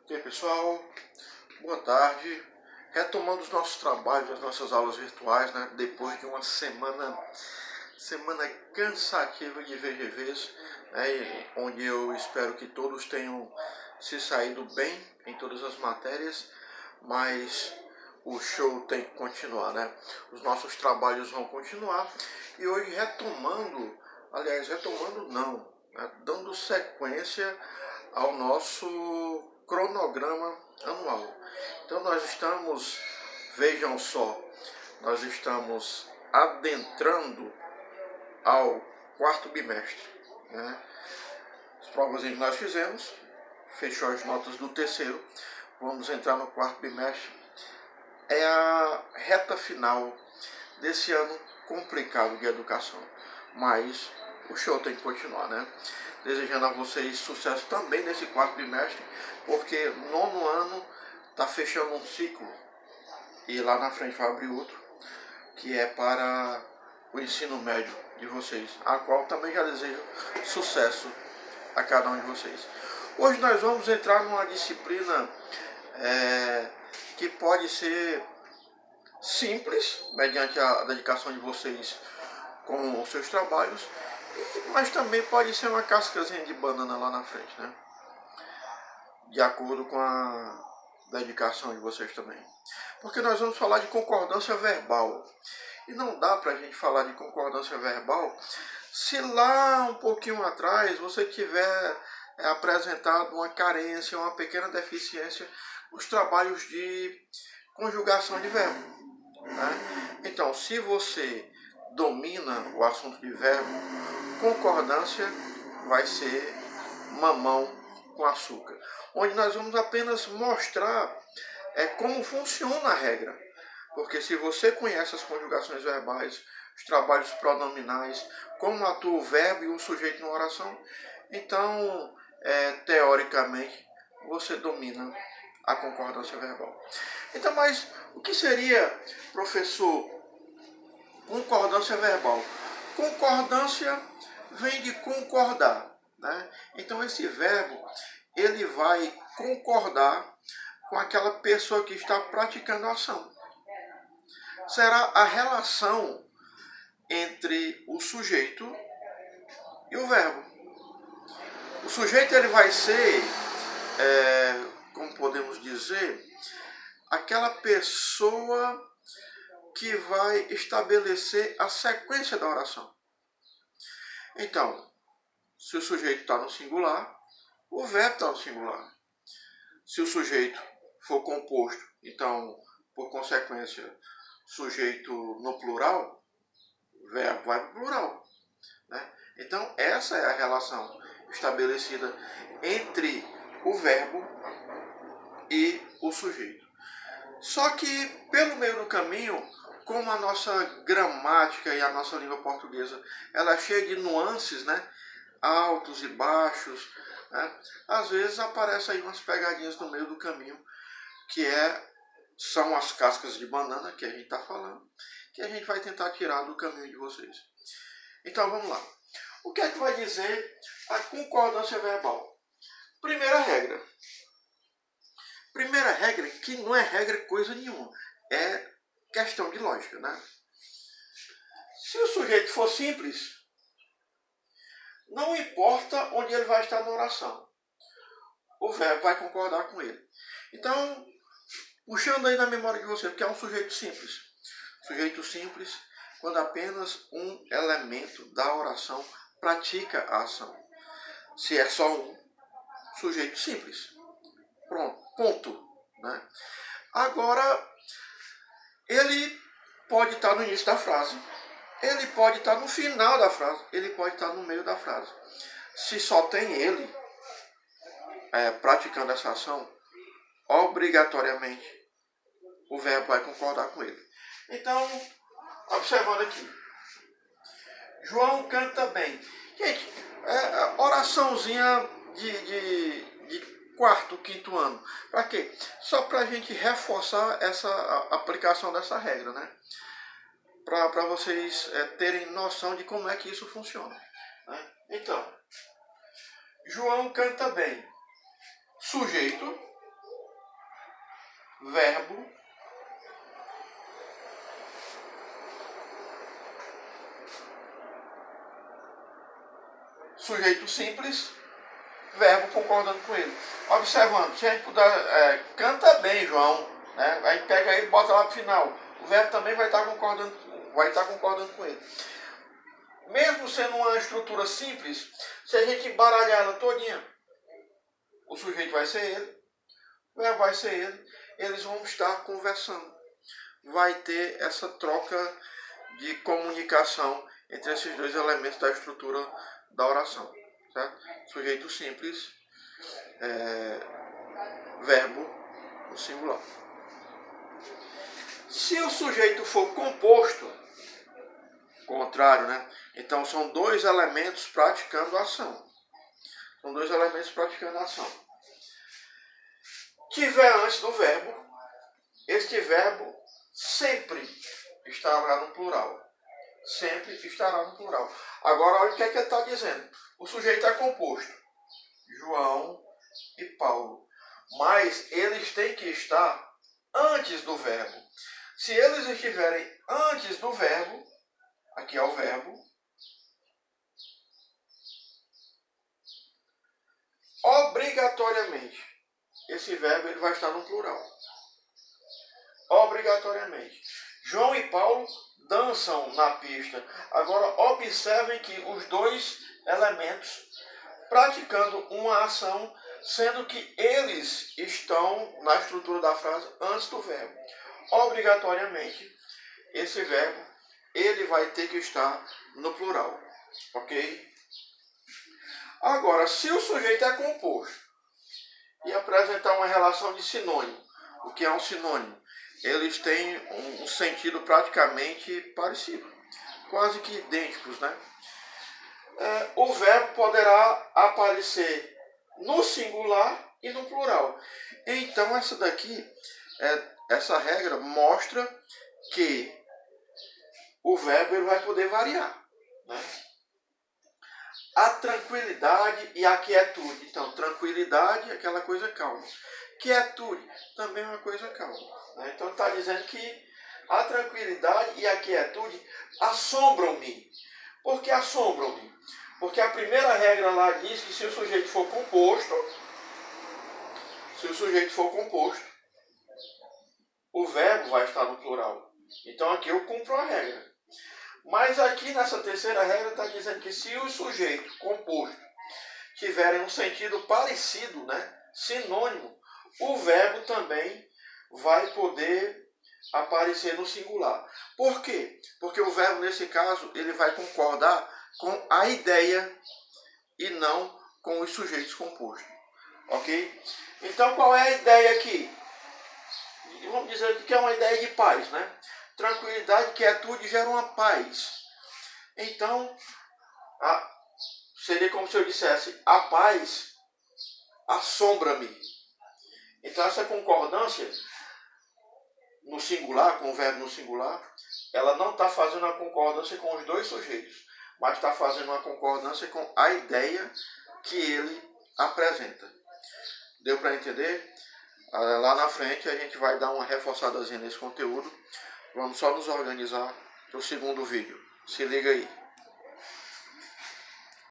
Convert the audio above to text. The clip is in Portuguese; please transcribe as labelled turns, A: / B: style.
A: E aí, pessoal, boa tarde. Retomando os nossos trabalhos, as nossas aulas virtuais, né? Depois de uma semana cansativa de VGVs, né? Onde eu espero que todos tenham se saído bem em todas as matérias, mas o show tem que continuar, né? Os nossos trabalhos vão continuar e hoje retomando não, né? Dando sequência ao nosso cronograma anual. Então nós estamos, vejam só, nós estamos adentrando ao quarto bimestre, né? As provas que nós fizemos, fechou as notas do terceiro, vamos entrar no quarto bimestre. É a reta final desse ano complicado de educação, mas o show tem que continuar, né? Desejando a vocês sucesso também nesse quarto bimestre, porque nono ano está fechando um ciclo e lá na frente vai abrir outro, que é para o ensino médio de vocês, a qual também já desejo sucesso a cada um de vocês. Hoje nós vamos entrar numa disciplina que pode ser simples, mediante a dedicação de vocês com os seus trabalhos, mas também pode ser uma cascazinha de banana lá na frente, né? De acordo com a dedicação de vocês também. Porque nós vamos falar de concordância verbal. E não dá para a gente falar de concordância verbal se lá um pouquinho atrás você tiver apresentado uma carência, uma pequena deficiência nos trabalhos de conjugação de verbo, né? Então, se você domina o assunto de verbo, concordância vai ser mamão com açúcar, onde nós vamos apenas mostrar como funciona a regra. Porque se você conhece as conjugações verbais, os trabalhos pronominais, como atua o verbo e o sujeito na oração, então, teoricamente, você domina a concordância verbal. Então, mas o que seria, professor, concordância verbal? Concordância vem de concordar, né? Então, esse verbo, ele vai concordar com aquela pessoa que está praticando a ação. Será a relação entre o sujeito e o verbo. O sujeito ele vai ser, como podemos dizer, aquela pessoa que vai estabelecer a sequência da oração. Então, se o sujeito está no singular, o verbo está no singular. Se o sujeito for composto, então, por consequência, sujeito no plural, o verbo vai para o plural, né? Então, essa é a relação estabelecida entre o verbo e o sujeito. Só que, pelo meio do caminho, como a nossa gramática e a nossa língua portuguesa ela é cheia de nuances, né? Altos e baixos, né? Às vezes aparecem aí umas pegadinhas no meio do caminho, que são as cascas de banana que a gente está falando, que a gente vai tentar tirar do caminho de vocês. Então vamos lá. O que é que vai dizer a concordância verbal? Primeira regra. Primeira regra, que não é regra coisa nenhuma, é questão de lógica, né? Se o sujeito for simples, não importa onde ele vai estar na oração, o verbo vai concordar com ele. Então, puxando aí na memória de você, porque é um sujeito simples. Sujeito simples, quando apenas um elemento da oração pratica a ação. Se é só um, sujeito simples. Pronto, ponto, né? Agora, ele pode estar no início da frase, ele pode estar no final da frase, ele pode estar no meio da frase. Se só tem ele praticando essa ação, obrigatoriamente o verbo vai concordar com ele. Então, observando aqui, João canta bem. Gente, oraçãozinha de quarto, quinto ano. Para quê? Só para a gente reforçar essa aplicação dessa regra, né? Para vocês terem noção de como é que isso funciona, né? Então, João canta bem. Sujeito, verbo, sujeito simples, verbo concordando com ele. Observando, se a gente puder, canta bem, João, né? A gente pega ele e bota lá pro final. O verbo também vai estar concordando com ele. Mesmo sendo uma estrutura simples, se a gente embaralhar ela todinha, o sujeito vai ser ele, o verbo vai ser ele, eles vão estar conversando. Vai ter essa troca de comunicação entre esses dois elementos da estrutura da oração. Certo? Sujeito simples, verbo no singular. Se o sujeito for composto, contrário, né? Então são dois elementos praticando a ação. São dois elementos praticando a ação. Tiver antes do verbo, este verbo sempre estará no plural. Sempre estará no plural. Agora olha o que é que ele está dizendo. O sujeito é composto. João e Paulo. Mas eles têm que estar antes do verbo. Se eles estiverem antes do verbo, aqui é o verbo, obrigatoriamente, esse verbo ele vai estar no plural. Obrigatoriamente. João e Paulo dançam na pista. Agora observem que os dois elementos praticando uma ação, sendo que eles estão na estrutura da frase antes do verbo. Obrigatoriamente, esse verbo ele vai ter que estar no plural. Ok? Agora, se o sujeito é composto e apresentar uma relação de sinônimo, o que é um sinônimo? Eles têm um sentido praticamente parecido, quase que idênticos, né? O verbo poderá aparecer no singular e no plural. Então essa regra mostra que o verbo ele vai poder variar, né? A tranquilidade e a quietude. Então, tranquilidade é aquela coisa calma. Quietude também é uma coisa calma, né? Então está dizendo que a tranquilidade e a quietude assombram-me. Por que assombram-me? Porque a primeira regra lá diz que se o sujeito for composto, o verbo vai estar no plural. Então aqui eu cumpro a regra. Mas aqui nessa terceira regra está dizendo que se o sujeito composto tiverem um sentido parecido, né, sinônimo, o verbo também vai poder aparecer no singular. Por quê? Porque o verbo nesse caso ele vai concordar com a ideia e não com os sujeitos compostos. Ok? Então qual é a ideia aqui? Vamos dizer que é uma ideia de paz, né? Tranquilidade, quietude gera uma paz. Então, seria como se eu dissesse, a paz assombra-me. Então essa concordância no singular, com o verbo no singular, ela não está fazendo uma concordância com os dois sujeitos, mas está fazendo uma concordância com a ideia que ele apresenta. Deu para entender? Lá na frente a gente vai dar uma reforçadazinha nesse conteúdo. Vamos só nos organizar para o segundo vídeo. Se liga aí.